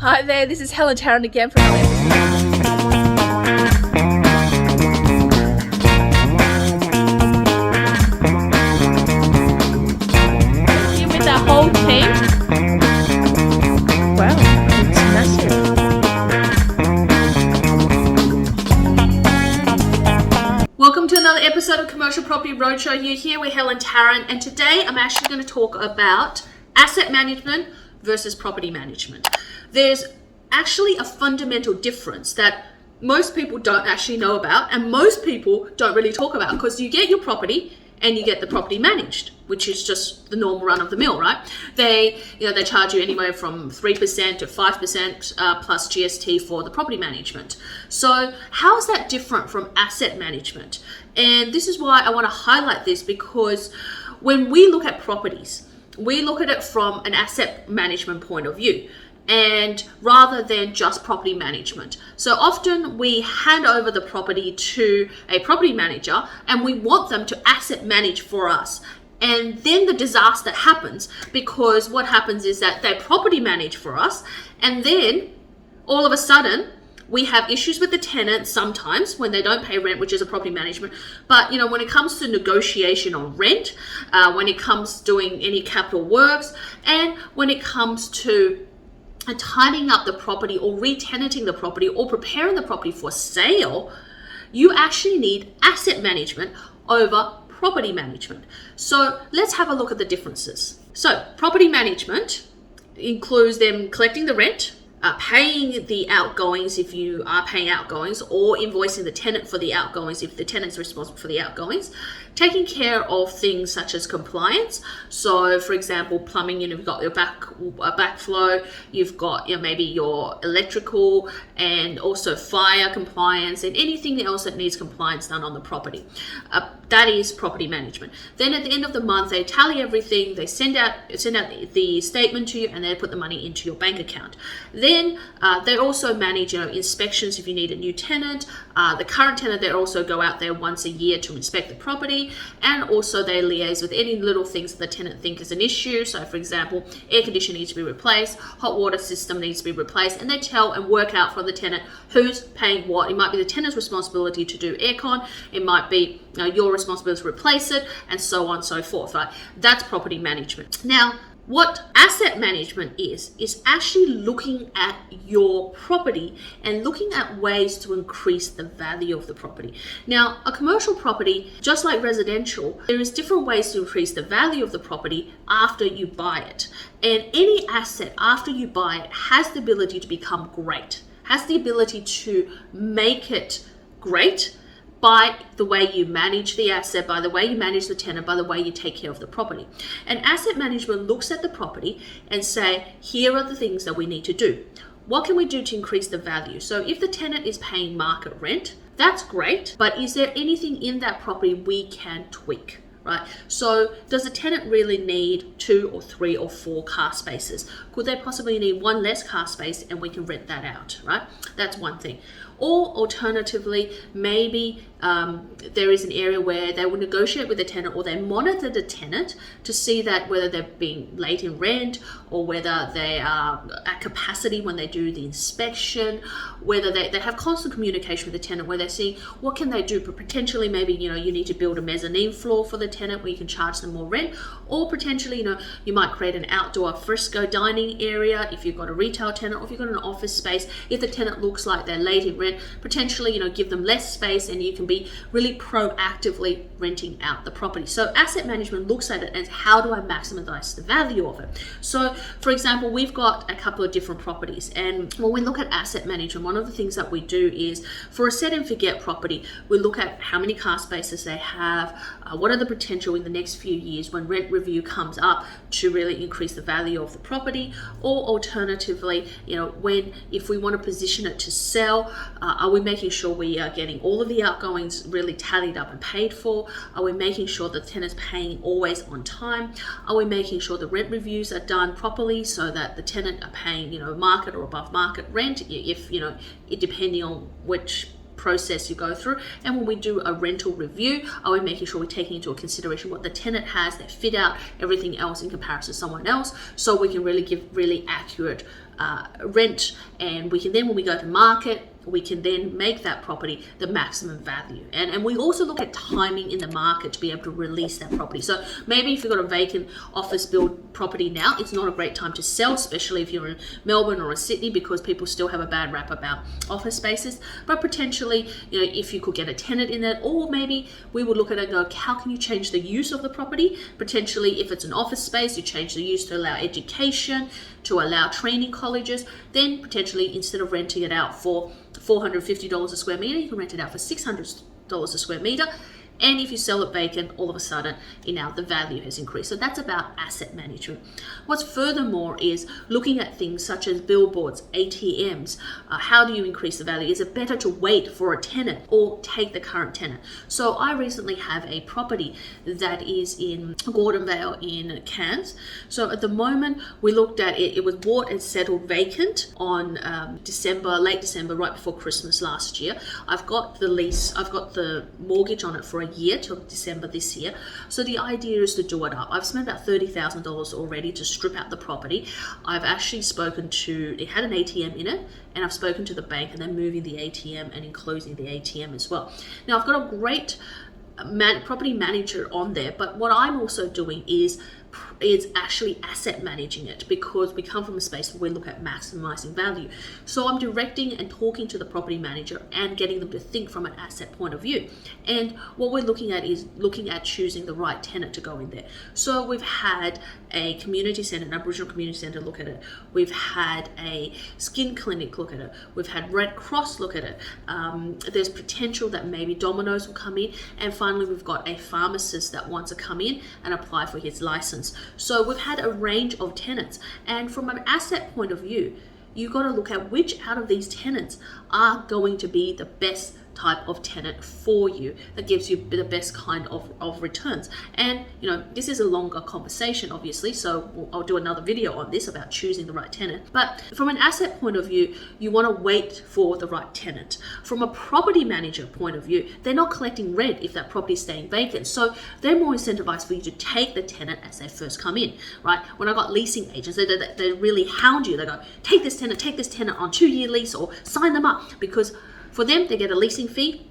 Hi there, this is Helen Tarrant again for another episode. Here with our whole team. Wow, it's massive. Welcome to another episode of Commercial Property Roadshow. You're here with Helen Tarrant, and today I'm actually going to talk about asset management versus property management. There's actually a fundamental difference that most people don't actually know about, and most people don't really talk about, because you get your property and you get the property managed, which is just the normal run of the mill, right? They charge you anywhere from 3% to 5% plus GST for the property management. So how is that different from asset management? And this is why I want to highlight this, because when we look at properties, we look at it from an asset management point of view, and rather than just property management. So often we hand over the property to a property manager and we want them to asset manage for us. And then the disaster happens, because what happens is that they property manage for us, and then all of a sudden we have issues with the tenants sometimes when they don't pay rent, which is a property management. But when it comes to negotiation on rent, when it comes to doing any capital works, and when it comes to tidying up the property or re-tenanting the property or preparing the property for sale, you actually need asset management over property management. So let's have a look at the differences. So property management includes them collecting the rent, paying the outgoings if you are paying outgoings, or invoicing the tenant for the outgoings if the tenant is responsible for the outgoings, taking care of things such as compliance. So for example, plumbing, you've got your backflow, you've got maybe your electrical, and also fire compliance, and anything else that needs compliance done on the property. That is property management. Then at the end of the month, they tally everything, they send out the statement to you, and they put the money into your bank account. Then they also manage inspections if you need a new tenant. The current tenant, they also go out there once a year to inspect the property, and also they liaise with any little things that the tenant think is an issue. So for example, air conditioner needs to be replaced, hot water system needs to be replaced, and they tell and work out for the tenant who's paying what. It might be the tenant's responsibility to do aircon, it might be your responsibility to replace it, and so on and so forth, right? That's property management. Now, what asset management is actually looking at your property and looking at ways to increase the value of the property. Now, a commercial property, just like residential, there is different ways to increase the value of the property after you buy it. And any asset after you buy it has the ability to become great, has the ability to make it great by the way you manage the asset, by the way you manage the tenant, by the way you take care of the property. And asset management looks at the property and say, here are the things that we need to do. What can we do to increase the value? So if the tenant is paying market rent, that's great, but is there anything in that property we can tweak? Right? So does the tenant really need 2 or 3 or 4 car spaces? Could they possibly need 1 less car space and we can rent that out, right? That's one thing. Or alternatively, maybe there is an area where they will negotiate with the tenant, or they monitor the tenant to see that whether they're being late in rent, or whether they are at capacity when they do the inspection, whether they have constant communication with the tenant, where they're seeing what can they do. But potentially maybe you need to build a mezzanine floor for the tenant where you can charge them more rent, or potentially you might create an outdoor fresco dining area if you've got a retail tenant, or if you've got an office space. If the tenant looks like they're late in rent, potentially give them less space, and you can be really proactively renting out the property. So asset management looks at it as, how do I maximize the value of it? So for example, we've got a couple of different properties, and when we look at asset management, one of the things that we do is, for a set and forget property, we look at how many car spaces they have, what are the potential in the next few years when rent review comes up to really increase the value of the property. Or alternatively, if we want to position it to sell, are we making sure we are getting all of the outgoings really tallied up and paid for? Are we making sure the tenant's paying always on time? Are we making sure the rent reviews are done properly so that the tenant are paying market or above market rent, if it depending on which process you go through. And when we do a rental review, are we making sure we're taking into consideration what the tenant has, their fit out, everything else in comparison to someone else, so we can really give really accurate rent, and we can then, when we go to market, we can then make that property the maximum value. And we also look at timing in the market to be able to release that property. So maybe if you've got a vacant office build property now, it's not a great time to sell, especially if you're in Melbourne or in Sydney, because people still have a bad rap about office spaces. But potentially, if you could get a tenant in it, or maybe we would look at it and go, how can you change the use of the property? Potentially, if it's an office space, you change the use to allow education, to allow training colleges. Then potentially, instead of renting it out for $450 a square meter, you can rent it out for $600 a square meter. And if you sell it vacant, all of a sudden, the value has increased. So that's about asset management. What's furthermore is looking at things such as billboards, ATMs. How do you increase the value? Is it better to wait for a tenant or take the current tenant? So I recently have a property that is in Gordonvale in Cairns. So at the moment, we looked at it. It was bought and settled vacant on late December, right before Christmas last year. I've got the lease, I've got the mortgage on it for a year till December this year. So the idea is to do it up. I've spent about $30,000 already to strip out the property. I've actually spoken to, it had an ATM in it, and I've spoken to the bank, and they're moving the ATM and enclosing the ATM as well. Now I've got a great property manager on there, but what I'm also doing is actually asset managing it, because we come from a space where we look at maximizing value. So I'm directing and talking to the property manager and getting them to think from an asset point of view. And what we're looking at is looking at choosing the right tenant to go in there. So we've had a community centre, an Aboriginal community centre, look at it. We've had a skin clinic look at it. We've had Red Cross look at it. There's potential that maybe Domino's will come in. And finally, we've got a pharmacist that wants to come in and apply for his license. So we've had a range of tenants. And from an asset point of view, you've got to look at which out of these tenants are going to be the best type of tenant for you, that gives you the best kind of returns. And this is a longer conversation, obviously, so I'll do another video on this about choosing the right tenant. But from an asset point of view, you want to wait for the right tenant. From a property manager point of view, they're not collecting rent if that property is staying vacant, so they're more incentivized for you to take the tenant as they first come in, right? When I got leasing agents, they really hound you. They go, take this tenant on 2-year lease, or sign them up, because for them, they get a leasing fee,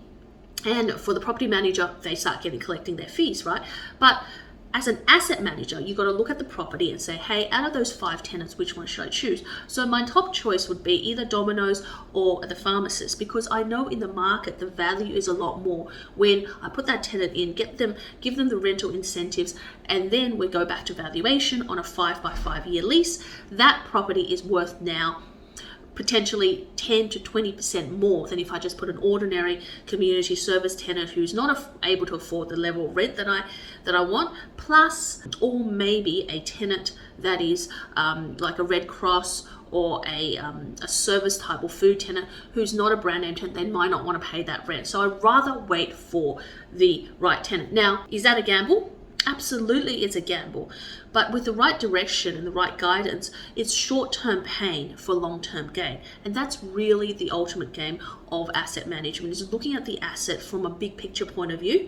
and for the property manager, they start collecting their fees, right? But as an asset manager, you've got to look at the property and say, hey, out of those 5 tenants, which one should I choose? So my top choice would be either Domino's or the pharmacist, because I know in the market, the value is a lot more when I put that tenant in, give them the rental incentives, and then we go back to valuation on a 5-by-5-year lease. That property is worth now potentially 10 to 20% more than if I just put an ordinary community service tenant who's not able to afford the level of rent that I want, plus, or maybe a tenant that is like a Red Cross or a service type or food tenant who's not a brand name tenant. They might not want to pay that rent. So I'd rather wait for the right tenant. Now, is that a gamble? Absolutely, it's a gamble. But with the right direction and the right guidance, it's short-term pain for long-term gain. And that's really the ultimate game of asset management, is looking at the asset from a big picture point of view,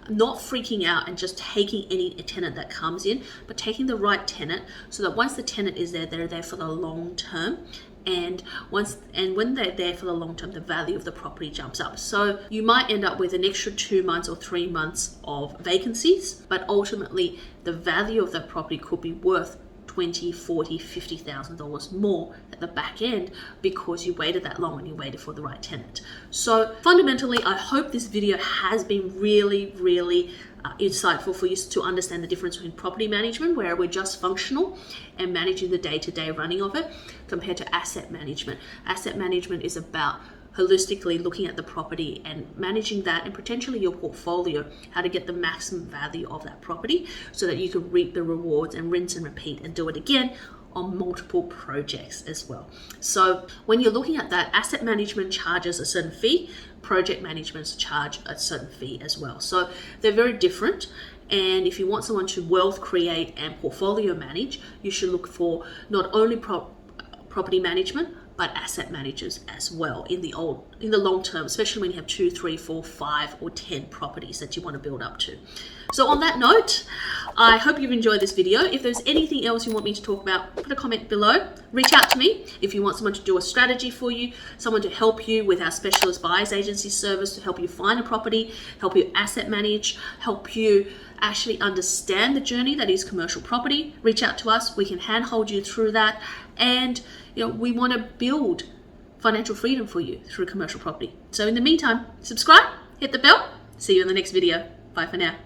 not freaking out and just taking any tenant that comes in, but taking the right tenant so that once the tenant is there, they're there for the long term. And when they're there for the long term, the value of the property jumps up. So you might end up with an extra 2 months or 3 months of vacancies, but ultimately the value of that property could be worth $20,000, $40,000, $50,000 more at the back end because you waited that long and you waited for the right tenant. So fundamentally, I hope this video has been really, really insightful for you to understand the difference between property management, where we're just functional and managing the day-to-day running of it, compared to asset management. Asset management is about holistically looking at the property and managing that, and potentially your portfolio, how to get the maximum value of that property so that you can reap the rewards and rinse and repeat and do it again on multiple projects as well. So when you're looking at that, asset management charges a certain fee, project managements charge a certain fee as well. So they're very different. And if you want someone to wealth create and portfolio manage, you should look for not only property management, but asset managers as well in the long term, especially when you have 2, 3, 4, 5, or 10 properties that you want to build up to. So on that note, I hope you've enjoyed this video. If there's anything else you want me to talk about, put a comment below. Reach out to me if you want someone to do a strategy for you, someone to help you with our specialist buyers agency service to help you find a property, help you asset manage, help you actually understand the journey that is commercial property. Reach out to us. We can handhold you through that. And we want to build financial freedom for you through commercial property. So in the meantime, subscribe, hit the bell. See you in the next video. Bye for now.